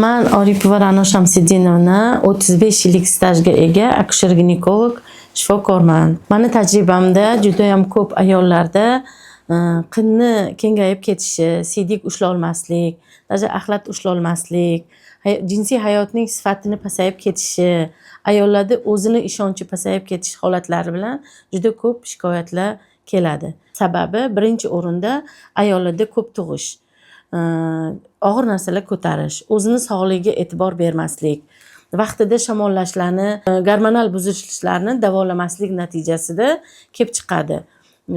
Man Oripova Ra'no Shamsidinovna 35 yillik stajga ega akusher-ginekolog shifokorman. Mani tajribamda juda ham ko'p ayollarda qinni kengayib ketishi, siydik ushlay olmaslik, axlat ushlay olmaslik, jinsiy hayotning sifatini pasayib ketishi, ayollarda o'zini ishonchi pasayib ketish holatlari bilan juda ko'p shikoyatlar keladi. Sababi birinchi o'rinda ayollarda ko'p tug'ish, og'ir narsalar ko'tarish, o'zini sog'ligiga e'tibor bermaslik, vaqtida shamollashlarni, gormonal buzilishlarni davolamaslik natijasida kelib chiqadi.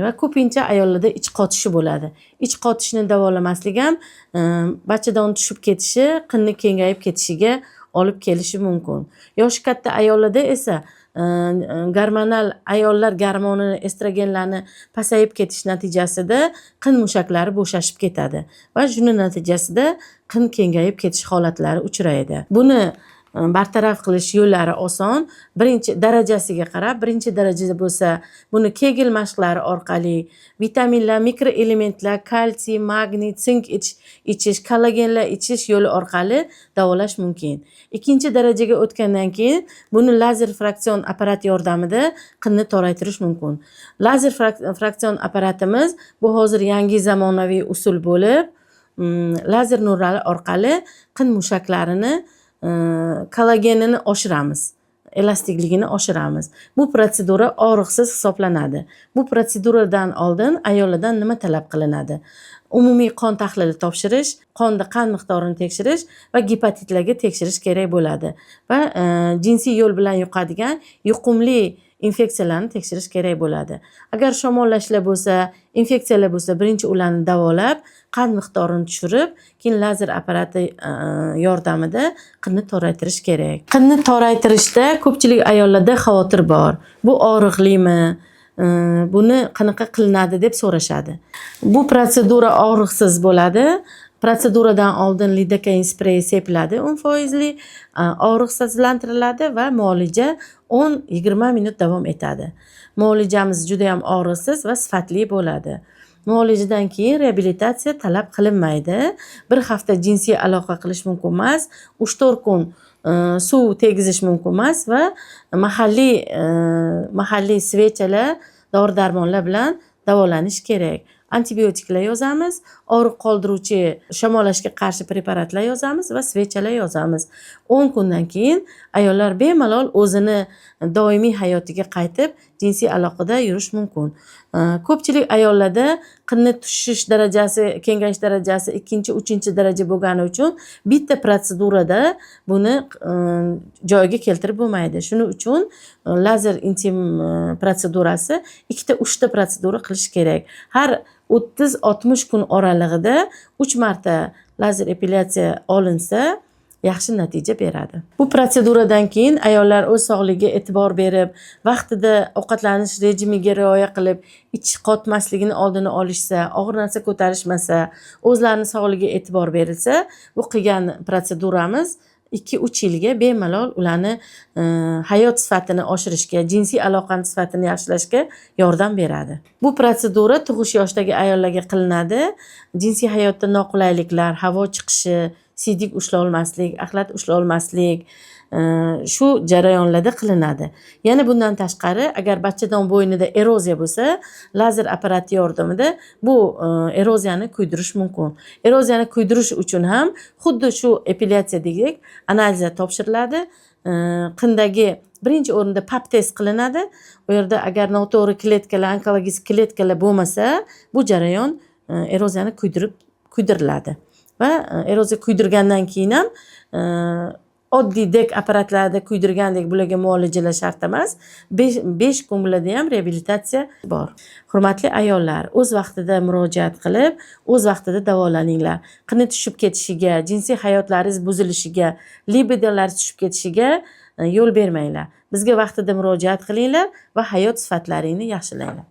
Va ko'pincha ayollarda ich qotishi bo'ladi. Ich qotishni davolamaslik ham bachadon tushib ketishi, qinni kengayib ketishiga olib kelishi mumkin. Yoshi katta ayollarda esa gormonal ayollar gormoni, estrogenlarni pasayib ketish natijasida qin mushaklari bo'shashib ketadi va shuning natijasida qin kengayib ketish holatlari uchraydi. Buni bartaraf qilish yo'llari oson. Birinchi darajasiga qarab, birinchi darajada bo'lsa, buni Kegel mashqlari orqali vitaminlar, mikroelementlar, kalsiy, magniy, sink ichish, kollagenlar ichish yo'li orqali davolash mumkin. Ikkinchi darajaga o'tgandan keyin buni lazer fraksion apparat yordamida qinni toraytirish mumkin. Lazer fraksion apparatimiz bu hozir yangi zamonaviy usul bo'lib, lazer nurlari orqali qin mushaklarini kollagenini oshiramiz, elastikligini oshiramiz. Bu protsedura og'riqsiz hisoblanadi. Bu protseduradan oldin ayollardan nima talab qilinadi? Umumiy qon tahlili topshirish, qonda qand miqdorini tekshirish va gepatitlarga tekshirish kerak bo'ladi. Va jinsiy yo'l bilan yuqadigan yuqumli infeksiyalarni tekshirish kerak bo'ladi. Agar shamollashlar bo'lsa, infeksiyalar bo'lsa, birinchi ularni davolab, qand miqdorini tushirib, keyin lazer apparati yordamida qinni toraytirish kerak. Qinni toraytirishda ko'pchilik ayollarda xavotir bor. Bu og'riqlimi? Buni qanaqa qilinadi deb so'rashadi. Bu protsedura og'riqsiz bo'ladi. Protseduradan oldin lidokain sprey sepiladi 10%, og'riqsizlantiriladi va muolaja 10-20 minut davom etadi. Muolajamiz juda ham og'riqsiz va sifatli bo'ladi. Muolajadan keyin reabilitatsiya talab qilinmaydi. Bir hafta jinsiy aloqa qilish mumkin emas, 3-4 kun suv tegizish mumkin emas va mahalliy svechalar, dori-darmonlar bilan davolanish kerak. Antibiotiklar yozamiz, og'riq qoldiruvchi shamollashga qarshi preparatlar yozamiz va svechalar yozamiz. 10 kundan keyin ayollar bemalol o'zini doimiy hayotiga qaytib, jinsiy aloqada yurish mumkin. Ko'pchilik ayollarda qinni tushish darajasi, kengayish darajasi 2-3 daraja bo'lgani uchun bitta protsedurada buni joyiga keltirib bo'lmaydi. Shuning uchun lazer intim protsedurasi 2-3 protsedura qilish kerak. Har 30-60 kun oralig'ida 3 marta lazer epilyatsiya olinsa yaxshi natija beradi. Bu protseduradan keyin ayollar o'z sog'ligiga e'tibor berib, vaqtida ovqatlanish rejimiga rioya qilib, ich qotmasligini oldini olishsa, og'ir narsa ko'tarishmasa, o'zlarining sog'ligiga e'tibor berilsa, bu qilgan protseduramiz 2-3 yilga bemalol ularni hayot sifatini oshirishga, jinsiy aloqani sifatini yaxshilashga yordam beradi. Bu protsedura tug'ish yoshidagi ayollarga qilinadi. Jinsiy hayotda noqulayliklar, havo chiqishi, siydik ushlay olmaslik, axlat ushlay olmaslik shu jarayonlarda qilinadi. Yana bundan tashqari, agar bachadon bo'ynida eroziya bo'lsa, lazer apparati yordamida bu eroziyani kuydirish mumkin. Eroziyani kuydirish uchun ham xuddi shu epilyatsiyadek analizlar topshiriladi. Qindagi birinchi o'rinda pap test qilinadi. U yerda agar noto'g'ri kletkalar, onkologik kletkalar bo'lmasa, bu jarayon eroziyani kuydiriladi. Va eroziya kuydirgandan keyin ham oddiy dek apparatlarda kuydirgandek bularga muolajalar shart emas. 5 kun bo'ladi ham reabilitatsiya bor. Hurmatli ayollar, o'z vaqtida murojaat qilib, o'z vaqtida davolaninglar. Qinni tushib ketishiga, jinsiy hayotlaringiz buzilishiga, libidolaringiz tushib ketishiga yo'l bermanglar. Bizga vaqtida murojaat qilinglar va hayot sifatlaringni yaxshilanglar.